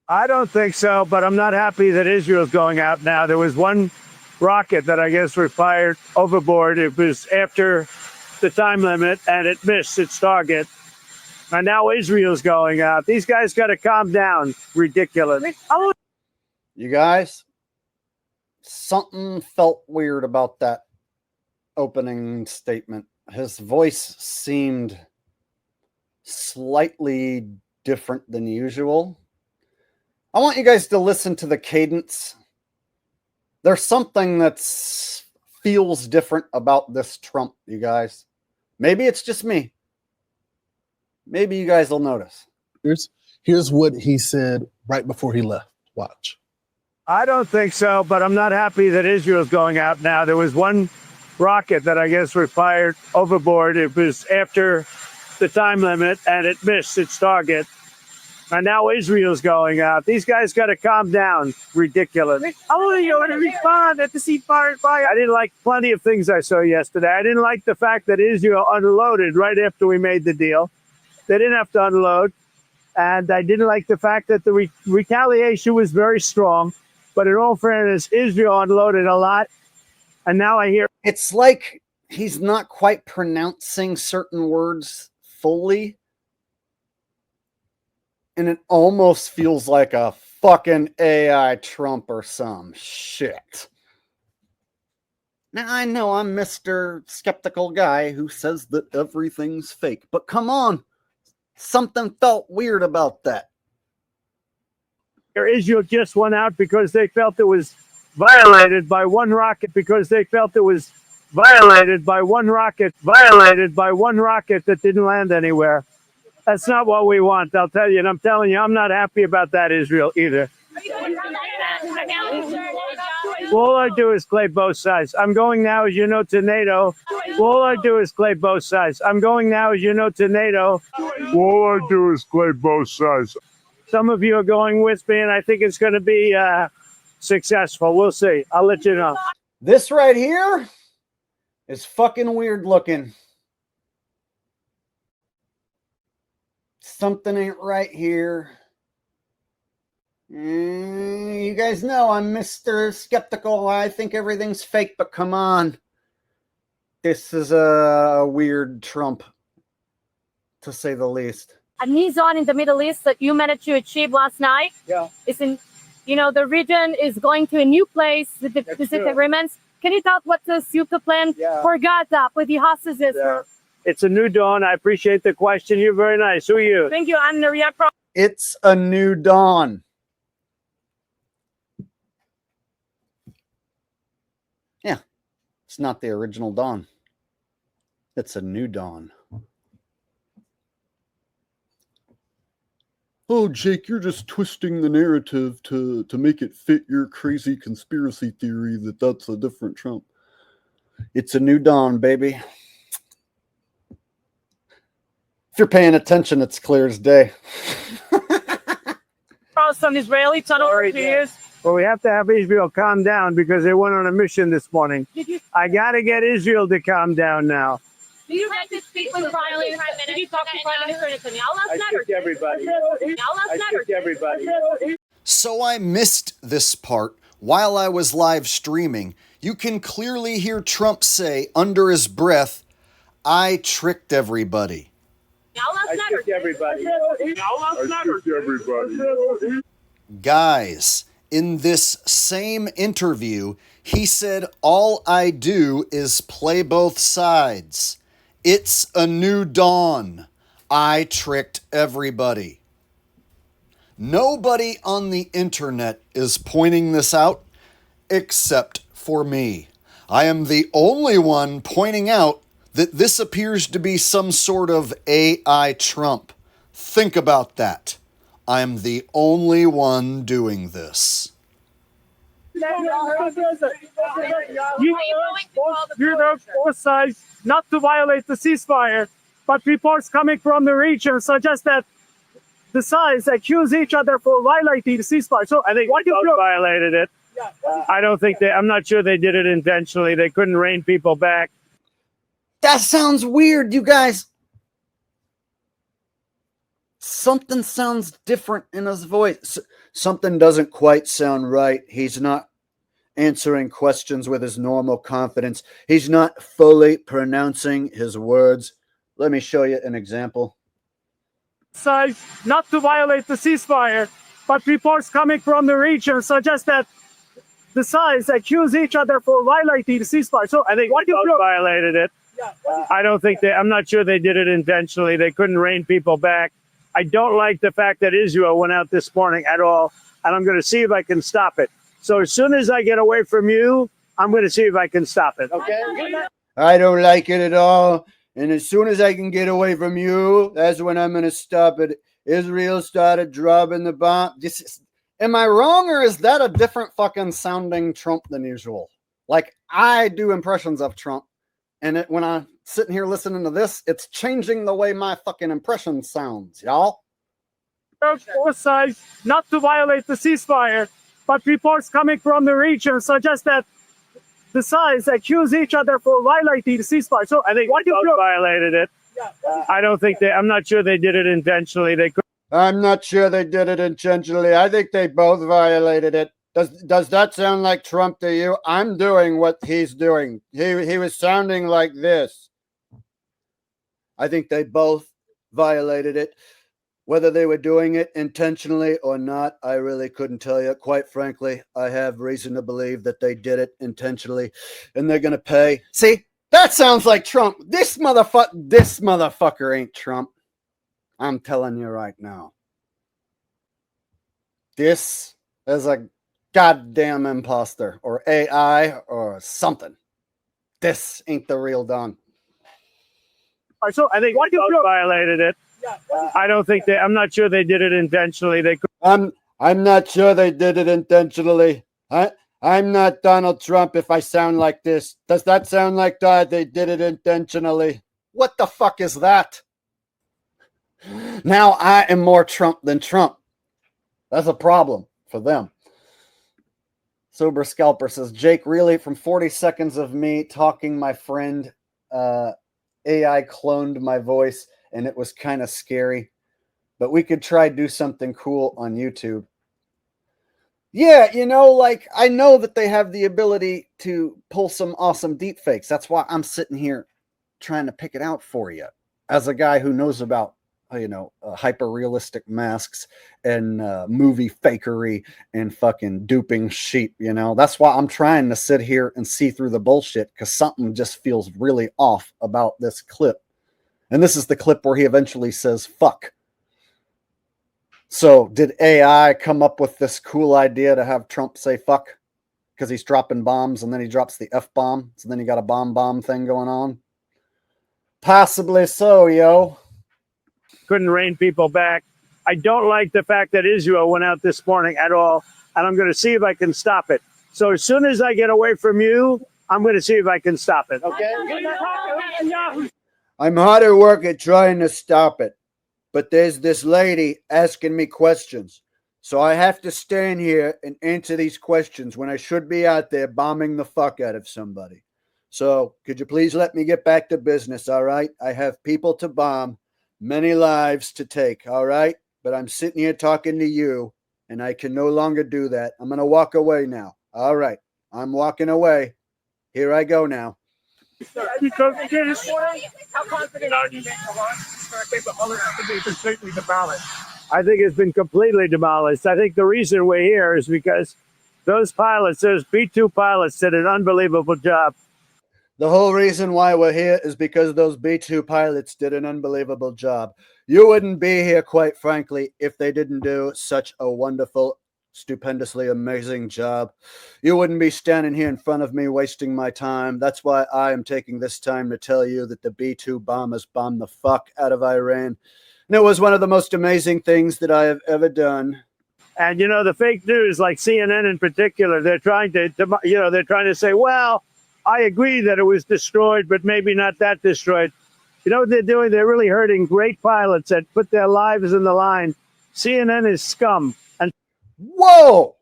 I don't think so, but I'm not happy that Israel's going out now. There was one rocket that I guess was fired overboard. It was after the time limit and it missed its target. And now Israel's going out. These guys got to calm down. Ridiculous. You guys, something felt weird about that opening statement. His voice seemed slightly different than usual. I want you guys to listen to the cadence. There's something that feels different about this Trump, you guys. Maybe it's just me. Maybe you guys will notice. Here's what he said right before he left. Watch. I don't think so, but I'm not happy that Israel's going out now. There was one rocket that I guess was fired overboard. It was after the time limit and it missed its target. And now Israel's going out. These guys got to calm down. Ridiculous. How are you going to respond at the ceasefire? I didn't like plenty of things I saw yesterday. I didn't like the fact that Israel unloaded right after we made the deal. They didn't have to unload. And I didn't like the fact that the retaliation was very strong. But in all fairness, Israel unloaded a lot. And now I hear it's like he's not quite pronouncing certain words fully. And it almost feels like a fucking AI Trump or some shit. Now, I know I'm Mr. Skeptical guy who says that everything's fake. But come on. Something felt weird about that. Israel just went out because they felt it was violated by one rocket, that didn't land anywhere. That's not what we want, I'll tell you. And I'm telling you, I'm not happy about that, Israel, either. All I do is play both sides. I'm going now, as you know, to NATO. All I do is play both sides. I'm going now, as you know, to NATO. All I do is play both sides. Some of you are going with me, and I think it's going to be successful. We'll see. I'll let you know. This right here is fucking weird looking. Something ain't right here. You guys know I'm Mr. Skeptical. I think everything's fake, but come on. This is a weird Trump, to say the least. A new zone in the Middle East that you managed to achieve last night. Yeah. It's in, the region is going to a new place with the visit agreements. Can you talk what's the super plan for Gaza with the hostages? Yeah. It's a new dawn. I appreciate the question. You're very nice. Who are you? Thank you. I'm Naria. It's a new dawn. Yeah. It's not the original dawn. It's a new dawn. Oh, Jake, you're just twisting the narrative to make it fit your crazy conspiracy theory that that's a different Trump. It's a new dawn, baby. If you're paying attention, it's clear as day. Some Israeli tunnel repairs. Well, we have to have Israel calm down because they went on a mission this morning. I got to get Israel to calm down now. Do you get to speak with Prime Minister? Did you talk to Prime Minister Netanyahu last night? I took everybody. So I missed this part while I was live streaming. You can clearly hear Trump say under his breath, "I tricked everybody." I took everybody. Guys, in this same interview, he said, "All I do is play both sides. It's a new dawn. I tricked everybody." Nobody on the internet is pointing this out except for me. I am the only one pointing out that this appears to be some sort of AI Trump. Think about that. I am the only one doing this. You know, both sides not to violate the ceasefire, but reports coming from the region suggest that the sides accuse each other for violating the ceasefire. So I think what you violated it. I don't think I'm not sure they did it intentionally. They couldn't rein people back. That sounds weird, you guys. Something sounds different in his voice. Something doesn't quite sound right. He's not answering questions with his normal confidence. He's not fully pronouncing his words. Let me show you an example. Size not to violate the ceasefire, but reports coming from the region suggest that the sides accuse each other for violating the ceasefire. So I think both violated it. I don't think I'm not sure they did it intentionally. They couldn't rein people back. I don't like the fact that Israel went out this morning at all, and I'm going to see if I can stop it. So as soon as I get away from you, I'm going to see if I can stop it. Okay? I don't like it at all. And as soon as I can get away from you, that's when I'm going to stop it. Israel started dropping the bomb. Am I wrong, or is that a different fucking sounding Trump than usual? Like, I do impressions of Trump, and when I'm sitting here listening to this, it's changing the way my fucking impression sounds, y'all. Both sides not to violate the ceasefire, but reports coming from the region suggest that the sides accuse each other for violating the ceasefire. So I think both violated it. I don't think I'm not sure they did it intentionally. I'm not sure they did it intentionally. I think they both violated it. Does that sound like Trump to you? I'm doing what he's doing. He was sounding like this. I think they both violated it. Whether they were doing it intentionally or not, I really couldn't tell you. Quite frankly, I have reason to believe that they did it intentionally, and they're going to pay. See, that sounds like Trump. This motherfucker ain't Trump. I'm telling you right now. This is a goddamn imposter or AI or something. This ain't the real Don. So I think both violated it. I don't think I'm not sure they did it intentionally. I'm not sure they did it intentionally. I'm not Donald Trump if I sound like this. Does that sound like that? They did it intentionally. What the fuck is that? Now I am more Trump than Trump. That's a problem for them. Sober Scalper says, Jake, really, from 40 seconds of me talking, my friend, AI cloned my voice, and it was kind of scary. But we could try do something cool on YouTube. Yeah, like, I know that they have the ability to pull some awesome deepfakes. That's why I'm sitting here trying to pick it out for you. As a guy who knows about, hyper-realistic masks and movie fakery and fucking duping sheep, That's why I'm trying to sit here and see through the bullshit, because something just feels really off about this clip. And this is the clip where he eventually says, fuck. So did AI come up with this cool idea to have Trump say fuck? Because he's dropping bombs, and then he drops the F-bomb. So then you got a bomb thing going on. Possibly so, yo. Couldn't rein people back. I don't like the fact that Israel went out this morning at all, and I'm going to see if I can stop it. So as soon as I get away from you, I'm going to see if I can stop it. Okay? I'm hard at work at trying to stop it, but there's this lady asking me questions. So I have to stand here and answer these questions when I should be out there bombing the fuck out of somebody. So could you please let me get back to business, all right? I have people to bomb, many lives to take, all right? But I'm sitting here talking to you, and I can no longer do that. I'm going to walk away now. All right. I'm walking away. Here I go now. How confident are you that Iran's capable to be completely demolished? I think it's been completely demolished. I think the reason we're here is because those B-2 pilots did an unbelievable job. The whole reason why we're here is because those B-2 pilots did an unbelievable job. You wouldn't be here, quite frankly, if they didn't do such a wonderful, stupendously amazing job. You wouldn't be standing here in front of me wasting my time. That's why I am taking this time to tell you that the B-2 bombers bombed the fuck out of Iran. And it was one of the most amazing things that I have ever done. And, the fake news, like CNN in particular, they're trying to say, well, I agree that it was destroyed, but maybe not that destroyed. You know what they're doing? They're really hurting great pilots that put their lives in the line. CNN is scum. And whoa!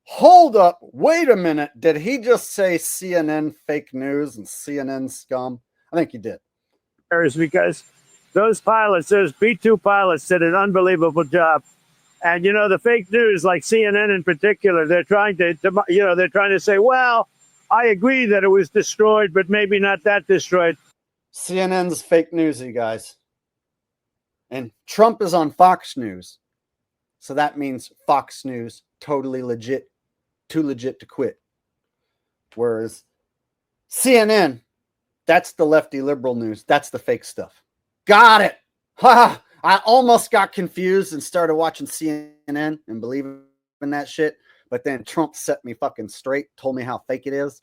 Hold up. Wait a minute. Did he just say CNN fake news and CNN scum? I think he did. Is because Those pilots, those B-2 pilots did an unbelievable job. And, the fake news, like CNN in particular, they're trying to say, well, I agree that it was destroyed, but maybe not that destroyed. CNN's fake news, you guys. And Trump is on Fox News. So that means Fox News, totally legit, too legit to quit. Whereas CNN, that's the lefty liberal news. That's the fake stuff. Got it. Ha! I almost got confused and started watching CNN and believing in that shit. But then Trump set me fucking straight, told me how fake it is.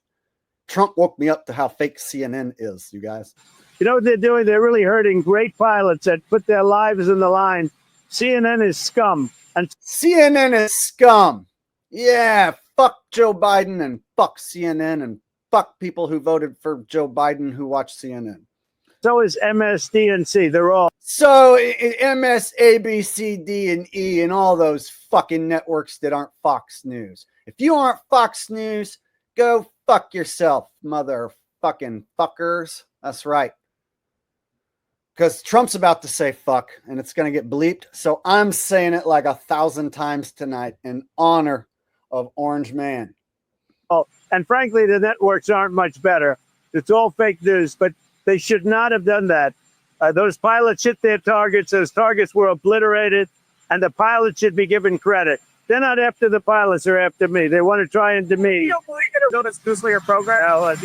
Trump woke me up to how fake CNN is, you guys. You know what they're doing? They're really hurting great pilots that put their lives in the line. CNN is scum. And CNN is scum. Yeah, fuck Joe Biden and fuck CNN and fuck people who voted for Joe Biden who watch CNN. so is MSDNC. They're all. So MS, ABC, D, and E, and all those fucking networks that aren't Fox News. If you aren't Fox News, go fuck yourself, motherfucking fuckers. That's right. Because Trump's about to say fuck, and it's going to get bleeped. So I'm saying it like 1,000 times tonight in honor of Orange Man. Oh, and frankly, the networks aren't much better. It's all fake news, but they should not have done that. Those pilots hit their targets. Those targets were obliterated, and the pilots should be given credit. They're not after the pilots, they're after me. They want to try and demean. You don't believe it'll build its nuclear program? Well,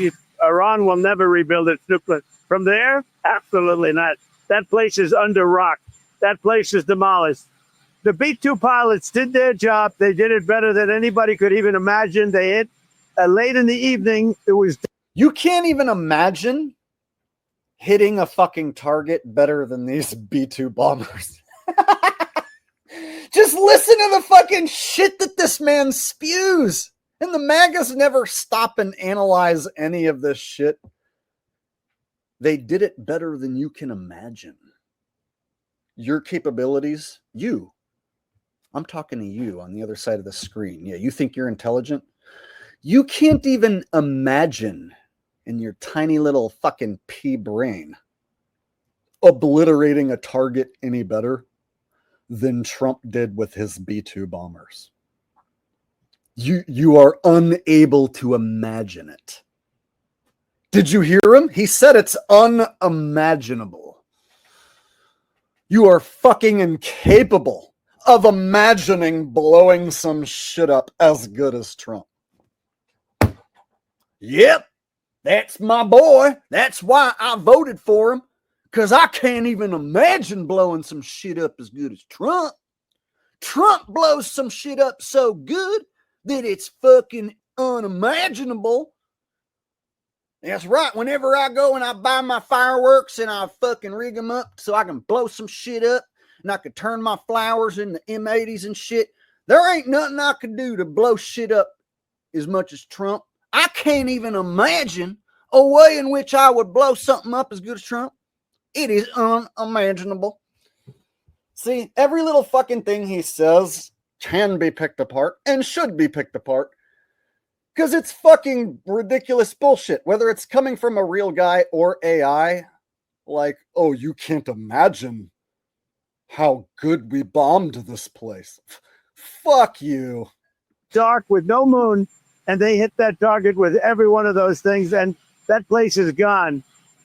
Iran will never rebuild its nuclear. From there? Absolutely not. That place is under rock. That place is demolished. The B-2 pilots did their job. They did it better than anybody could even imagine. They hit late in the evening. It was. You can't even imagine hitting a fucking target better than these B-2 bombers. Just listen to the fucking shit that this man spews. And the MAGAs never stop and analyze any of this shit. They did it better than you can imagine. Your capabilities, I'm talking to you on the other side of the screen. Yeah, you think you're intelligent? You can't even imagine in your tiny little fucking pea brain obliterating a target any better than Trump did with his B-2 bombers. You are unable to imagine it. Did you hear him? He said it's unimaginable. You are fucking incapable of imagining blowing some shit up as good as Trump. Yep, that's my boy. That's why I voted for him. Because I can't even imagine blowing some shit up as good as Trump. Trump blows some shit up so good that it's fucking unimaginable. That's right. Whenever I go and I buy my fireworks and I fucking rig them up so I can blow some shit up and I could turn my flowers into M80s and shit, there ain't nothing I could do to blow shit up as much as Trump. I can't even imagine a way in which I would blow something up as good as Trump. It is unimaginable. See, every little fucking thing he says can be picked apart and should be picked apart because it's fucking ridiculous bullshit, whether it's coming from a real guy or AI. Like, oh, you can't imagine how good we bombed this place. Fuck you. Dark with no moon, and they hit that target with every one of those things, and that place is gone.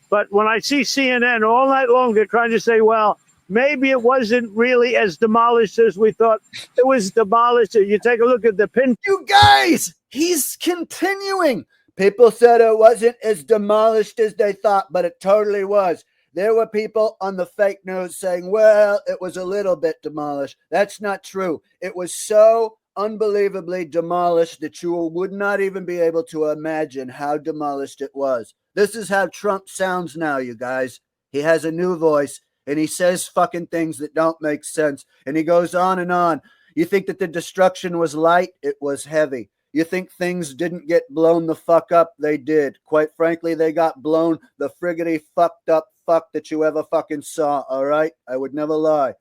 But when I see CNN all night long, they're trying to say, well, maybe it wasn't really as demolished as we thought. It was demolished. You take a look at the pin. You guys, he's continuing. People said it wasn't as demolished as they thought, but it totally was. There were people on the fake news saying, well, it was a little bit demolished. That's not true. It was so unbelievably demolished that you would not even be able to imagine how demolished it was. This is how Trump sounds now, you guys. He has a new voice, and he says fucking things that don't make sense, and he goes on and on. You think that the destruction was light? It was heavy. You think things didn't get blown the fuck up? They did. Quite frankly, they got blown the friggity fucked up fuck that you ever fucking saw, all right? I would never lie.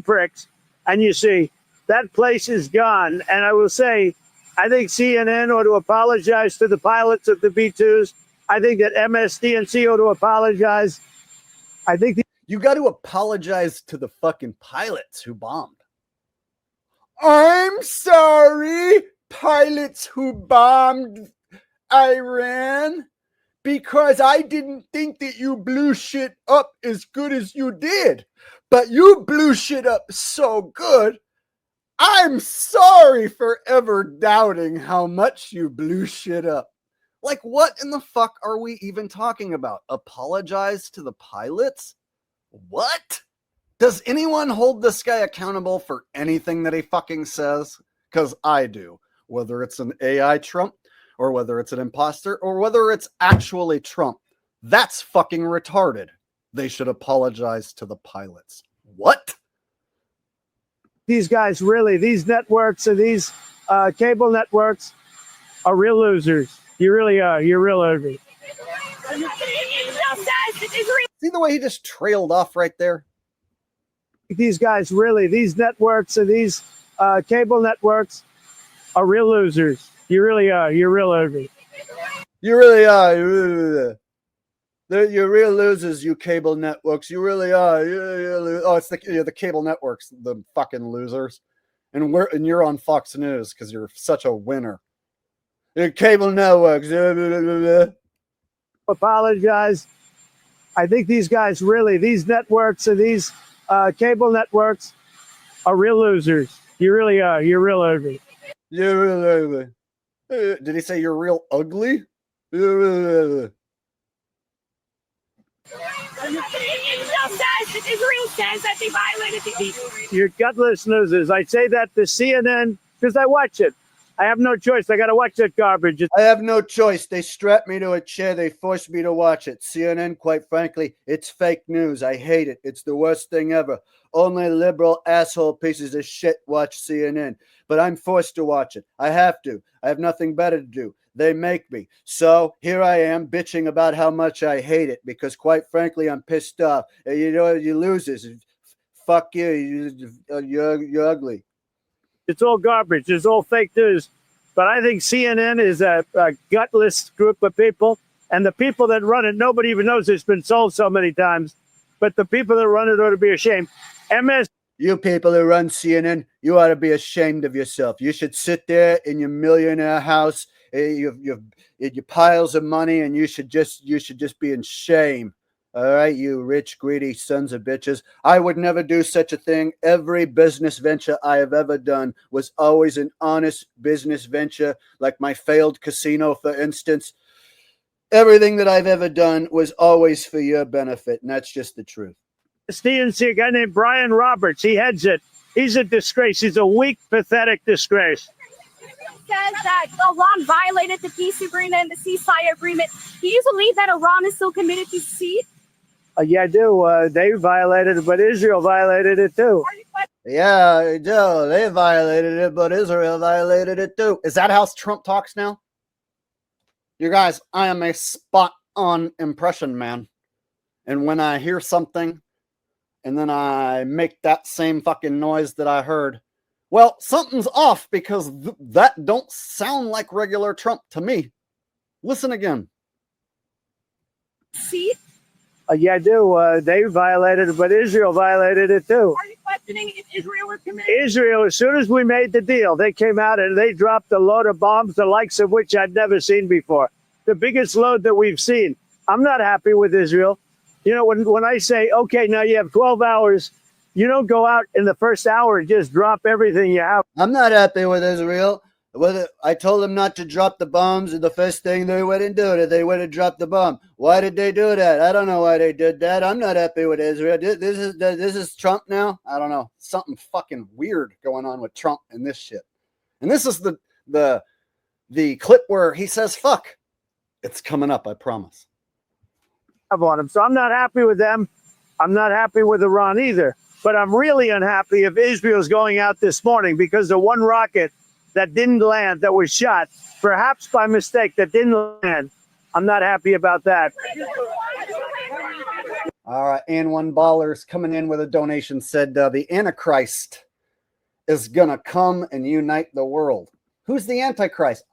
Pricks, and you see, that place is gone. And I will say, I think CNN ought to apologize to the pilots of the B-2s. I think that MSDNC ought to apologize. I think You got to apologize to the fucking pilots who bombed. I'm sorry, pilots who bombed Iran, because I didn't think that you blew shit up as good as you did. But you blew shit up so good. I'm sorry for ever doubting how much you blew shit up. Like, what in the fuck are we even talking about? Apologize to the pilots? What? Does anyone hold this guy accountable for anything that he fucking says? Because I do. Whether it's an AI Trump, or whether it's an imposter, or whether it's actually Trump. That's fucking retarded. They should apologize to the pilots. What? These guys really, these networks and these cable networks are real losers. You really are. You're real ugly. See the way he just trailed off right there? These guys really, these networks and these cable networks are real losers. You really are. You're real ugly. You really are. You're real losers, you cable networks. You really are. Oh, it's the cable networks, the fucking losers. And you're on Fox News because you're such a winner. The cable networks. Apologize. I think these guys really, these networks and these cable networks are real losers. You really are. You're real ugly. You're real ugly. Did he say you're real ugly? You're real ugly. You're gutless losers. I say that to CNN because I watch it. I have no choice. I got to watch that garbage. I have no choice. They strapped me to a chair. They forced me to watch it. CNN, quite frankly, it's fake news. I hate it. It's the worst thing ever. Only liberal asshole pieces of shit watch CNN. But I'm forced to watch it. I have to. I have nothing better to do. They make me. So here I am bitching about how much I hate it because, quite frankly, I'm pissed off. You know, you losers. Fuck you. You're ugly. It's all garbage. It's all fake news. But I think CNN is a gutless group of people. And the people that run it, nobody even knows it's been sold so many times. But the people that run it ought to be ashamed. You people who run CNN, you ought to be ashamed of yourself. You should sit there in your millionaire house, your piles of money, and you should just be in shame. All right, you rich, greedy sons of bitches. I would never do such a thing. Every business venture I have ever done was always an honest business venture, like my failed casino, for instance. Everything that I've ever done was always for your benefit, and that's just the truth. DNC, a guy named Brian Roberts, he heads it. He's a disgrace. He's a weak, pathetic disgrace. Says that Iran violated the peace agreement, the ceasefire agreement. Do you believe that Iran is still committed to peace? Yeah, I do. They violated it, but Israel violated it too. Yeah, I do. They violated it, but Israel violated it too. Is that how Trump talks now? You guys, I am a spot-on impression man. And when I hear something, and then I make that same fucking noise that I heard, well, something's off because that don't sound like regular Trump to me. Listen again. See? Yeah, I do. They violated it, but Israel violated it too. Are you questioning if Israel were committed? Israel, as soon as we made the deal, they came out and they dropped a load of bombs, the likes of which I'd never seen before. The biggest load that we've seen. I'm not happy with Israel. You know, when I say, okay, now you have 12 hours, you don't go out in the first hour and just drop everything you have. I'm not happy with Israel. I told them not to drop the bombs, and the first thing they went and do it, they went and dropped the bomb. Why did they do that? I don't know why they did that. I'm not happy with Israel. This is Trump now? I don't know. Something fucking weird going on with Trump and this shit. And this is the clip where he says fuck. It's coming up, I promise. On them. So I'm not happy with them. I'm not happy with Iran either. But I'm really unhappy if Israel's going out this morning because the one rocket that didn't land, that was shot, perhaps by mistake, that didn't land. I'm not happy about that. All right, and one baller's coming in with a donation, said the Antichrist is going to come and unite the world. Who's the Antichrist?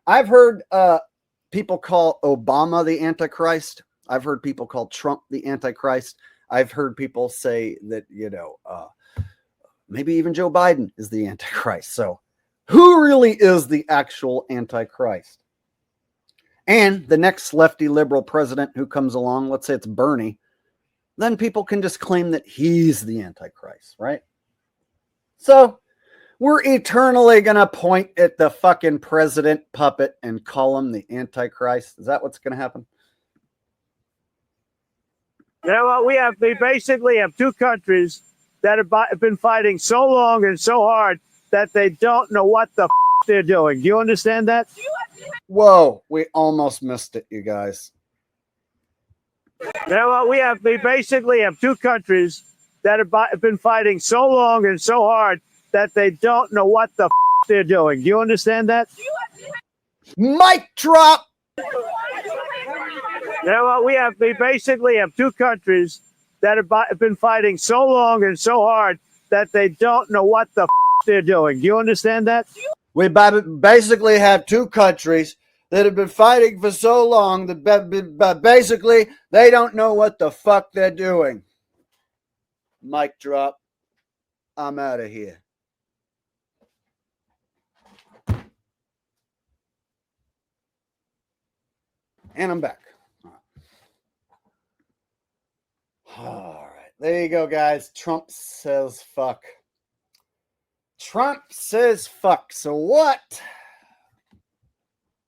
I've heard people call Obama the Antichrist. I've heard people call Trump the Antichrist. I've heard people say that, maybe even Joe Biden is the Antichrist. So who really is the actual Antichrist? And the next lefty liberal president who comes along, let's say it's Bernie, then people can just claim that he's the Antichrist, right? So we're eternally going to point at the fucking president puppet and call him the Antichrist. Is that what's going to happen? You know what? We basically have two countries that have been fighting so long and so hard that they don't know what the they're doing. Do you understand that? Whoa, we almost missed it, you guys. You know what? We basically have two countries that have been fighting so long and so hard that they don't know what the they're doing. Do you understand that? Mic drop. You know what? We basically have two countries that have been fighting so long and so hard that they don't know what the they're doing. Do you understand that? We basically have two countries that have been fighting for so long that basically they don't know what the fuck they're doing. Mic drop. I'm out of here. And I'm back. All right. There you go, guys. Trump says fuck. Trump says fuck. So what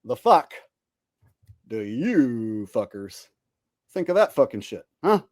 the fuck do you fuckers think of that fucking shit? Huh?